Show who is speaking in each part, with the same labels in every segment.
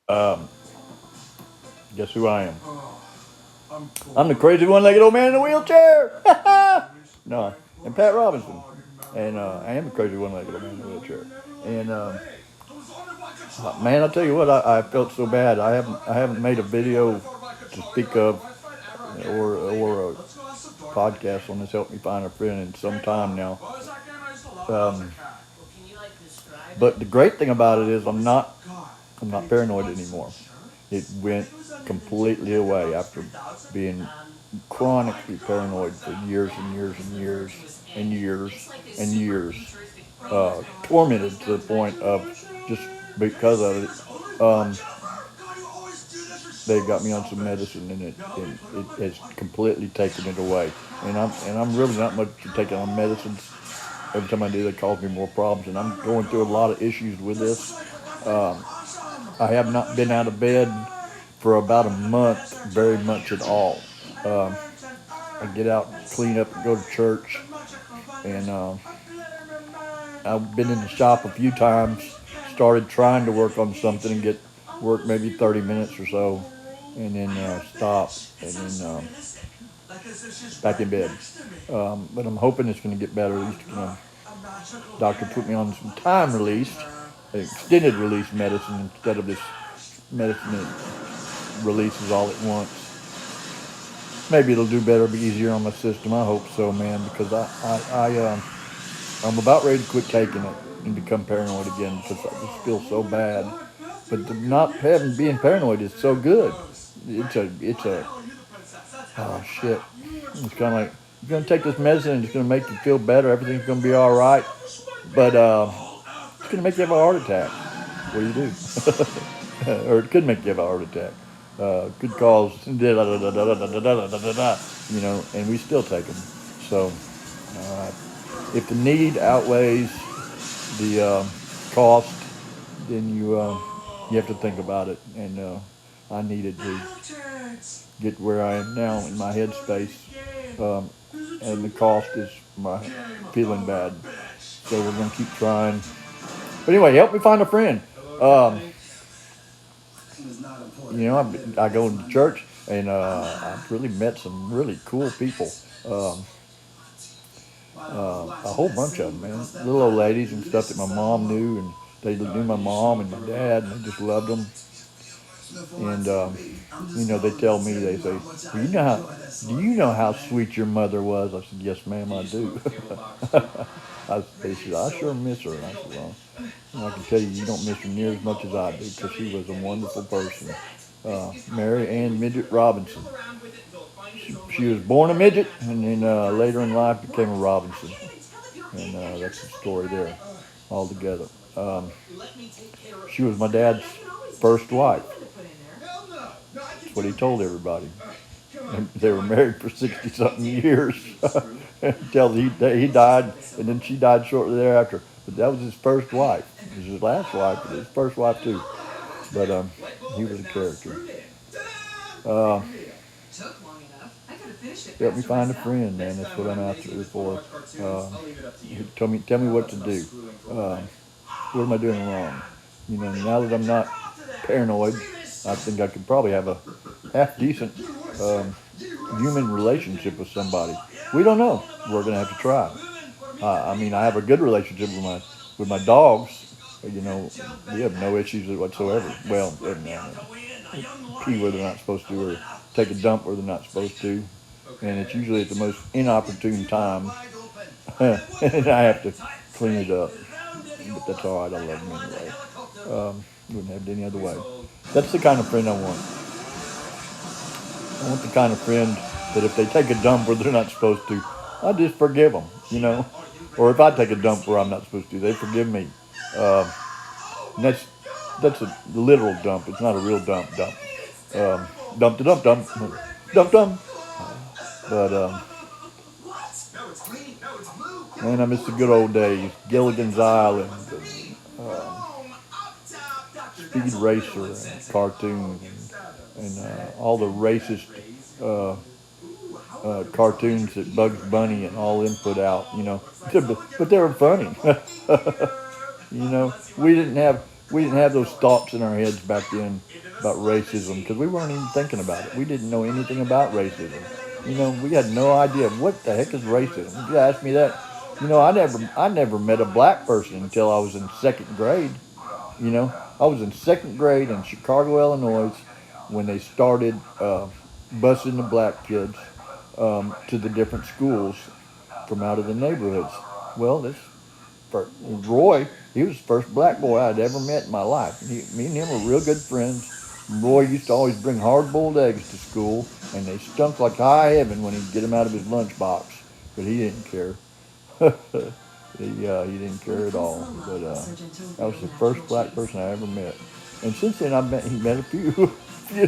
Speaker 1: Um, guess who I am? I'm the crazy one-legged old man in a wheelchair. No, and Pat Robinson, and I am the crazy one-legged old man in a wheelchair. And man, I'll tell you what, I felt so bad. I haven't made a video to speak of, or a podcast on this Help Me Find a Friend in some time now. Um, but the great thing about it is I'm not paranoid anymore. It went completely away after being chronically paranoid for years and years and years and years and years, tormented to the point of just because of it. They got me on some medicine, and it has completely taken it away. And I'm really not much for taking on medicines. Every time I do, they cause me more problems, and I'm going through a lot of issues with this. Um, I have not been out of bed for about a month, very much at all. Um, I get out, clean up, and go to church, and I've been in the shop a few times. Started trying to work on something and get work maybe 30 minutes or so, and then stop, and then back in bed. But I'm hoping it's going to get better. At least, doctor put me on some time released, extended release medicine instead of this medicine that releases all at once. Maybe it'll do better, be easier on my system. I hope so, man, because I'm about ready to quit taking it and become paranoid again because I just feel so bad. But not having being paranoid is so good. It's a oh shit. It's kind of like you're gonna take this medicine and it's gonna make you feel better. Everything's gonna be all right, but it's gonna make you have a heart attack. What do you do? Or it could make you have a heart attack. Could cause and we still take them. So if the need outweighs the cost, then you have to think about it. And I needed to get where I am now in my headspace, and the cost is my feeling bad. So we're gonna keep trying. But anyway, help me find a friend. Um, I go to church, and I've really met some really cool people. Um, a whole bunch of them, man. Little old ladies and stuff that my mom knew, and they knew my mom and my dad, and they just loved them. And they tell me, they say, well, do you know how sweet your mother was? I said, yes, ma'am, I do. They said, I sure miss her. And I said, well, I can tell you, you don't miss her near as much as I do, because she was a wonderful person. Mary Ann Midget Robinson. She was born a midget, and then later in life became a Robinson. And that's the story there, altogether. She was my dad's first wife. That's what he told everybody. And they were married for 60-something years until he died, and then she died shortly thereafter. But that was his first wife. It was his last wife, but his first wife too. But he was a character. Uh, Help me find a friend, man. That's what I'm after it for. Tell me what to do. What am I doing wrong? Now that I'm not paranoid, I think I could probably have a half decent human relationship with somebody. We don't know. We're gonna have to try. I have a good relationship with my dogs. We have no issues whatsoever. Well, pee where they're not supposed to, or take a dump where they're not supposed to, and it's usually at the most inopportune time, and I have to clean it up. But that's all right. I love them anyway. Wouldn't have it any other way. That's the kind of friend I want. I want the kind of friend that if they take a dump where they're not supposed to, I just forgive them. Or if I take a dump where I'm not supposed to, they forgive me. And that's a literal dump. It's not a real dump. Dump to dump dump dump dump. But man, I miss the good old days. Gilligan's Island, Speed Racer, and cartoons, and all the racist cartoons that Bugs Bunny and all them put out. But they were funny. We didn't have we didn't have those thoughts in our heads back then about racism because we weren't even thinking about it. We didn't know anything about racism. We had no idea what the heck is racism. If you asked me that, I never met a black person until I was in second grade. I was in second grade in Chicago, Illinois, when they started busing the black kids to the different schools from out of the neighborhoods. Well, Roy, he was the first black boy I'd ever met in my life. Me and him were real good friends. Roy used to always bring hard-boiled eggs to school, and they stunk like high heaven when he'd get them out of his lunchbox. But he didn't care. he didn't care at all. But that was the first black person I ever met. And since then, he met a few,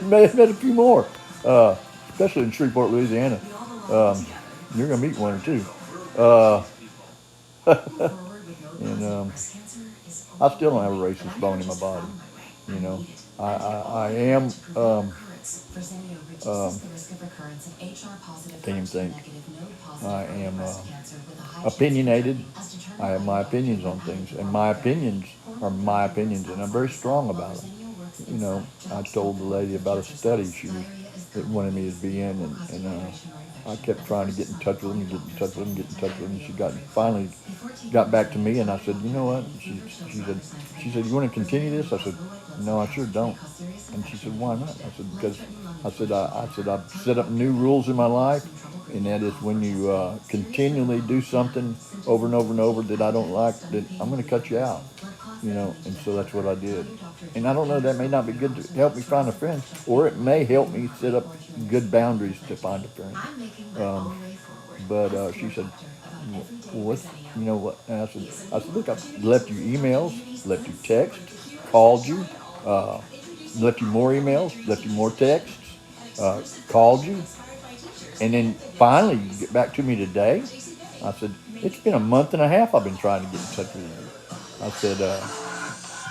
Speaker 1: met a few more, especially in Shreveport, Louisiana. You're gonna meet one or two. Uh, and I still don't have a racist bone in my body. You know, I am. Can't even think. I am opinionated. I have my opinions on things, and my opinions are my opinions, and I'm very strong about them. I told the lady about a study that wanted me to be in, and I kept trying to get in touch with them, and get in touch with them, get in touch with them. And she finally got back to me, and I said, you know what? She said, you want to continue this? I said, no, I sure don't. And she said, why not? I said, because I've set up new rules in my life, and that is when you continually do something over and over and over that I don't like, that I'm going to cut you out. And so that's what I did. And I don't know, that may not be good to help me find a friend, or it may help me set up good boundaries to find a friend. But she said, what, what? And I said, look, I've left you emails, left you texts, called you, left you more emails, left you more texts, called you. And then finally you get back to me today. I said, it's been a month and a half I've been trying to get in touch with you. I said,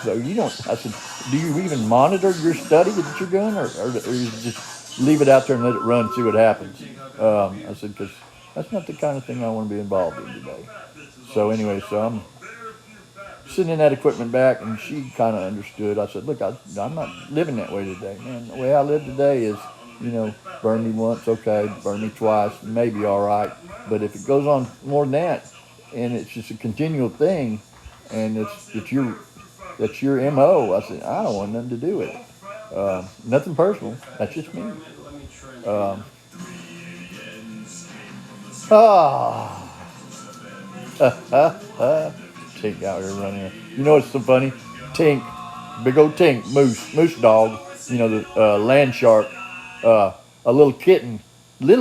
Speaker 1: so you don't, I said, do you even monitor your study that you're doing, or you just leave it out there and let it run and see what happens? I said, because that's not the kind of thing I want to be involved in today. So anyway, so I'm sending that equipment back, and she kind of understood. I said, look, I'm not living that way today, man. The way I live today is, burn me once, okay, burn me twice, maybe all right. But if it goes on more than that, and it's just a continual thing, and it's your MO, I said, I don't want nothing to do with it. Nothing personal. That's just me. Tink out here running. You know what's so funny? Tink, big old Tink, moose dog. The land shark. A little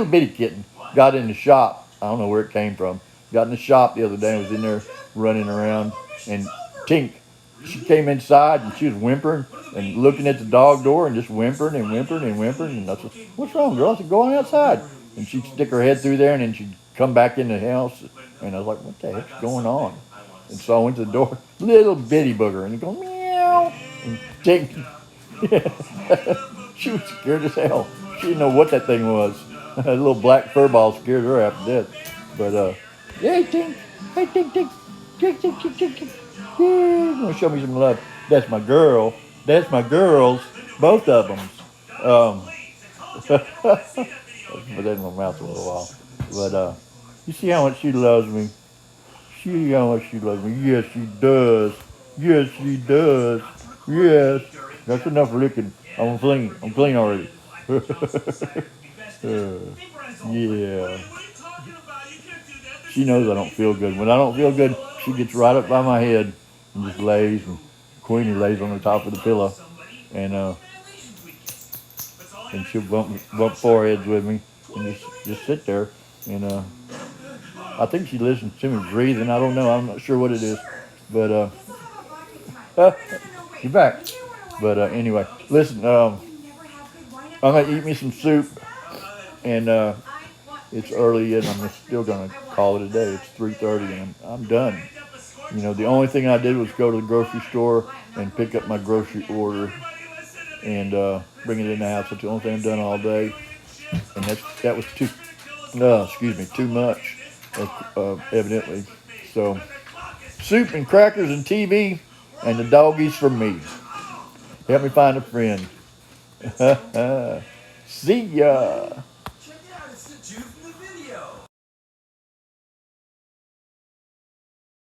Speaker 1: bitty kitten, got in the shop. I don't know where it came from. Got in the shop the other day and was in there running around. And Tink, she came inside and she was whimpering and looking at the dog door and just whimpering and whimpering and whimpering. And I said, what's wrong, girl? I said, go on outside. And she'd stick her head through there, and then she'd come back in the house. And I was like, what the heck's going on? And so I went to the door, little bitty booger, and he goes, meow. And Tink, she was scared as hell. She didn't know what that thing was. A little black fur ball scared her after death. But, hey, Tink. Hey, Tink, Tink. Tink, Tink, Tink, Tink, Tink. Yeah, you want to show me some love. That's my girl. That's my girls. Both of them. Put that in my mouth a little while. But, you see how much she loves me? See how much she loves me? Yes, she does. Yes, she does. Yes. That's enough licking. I'm clean already. Yeah. She knows I don't feel good. When I don't feel good, she gets right up by my head and just lays, and Queenie lays on the top of the pillow, and she'll bump foreheads with me and just sit there, and I think she listens to me breathing. I don't know. I'm not sure what it is, but you're back. But anyway, listen. I'm gonna eat me some soup, and it's early yet. I'm still gonna call it a day. It's 3:30, and I'm done. The only thing I did was go to the grocery store and pick up my grocery order and bring it in the house. That's the only thing I've done all day, and that was too much, evidently. So, soup and crackers and TV, And the doggies for me. Help me find a friend. See ya.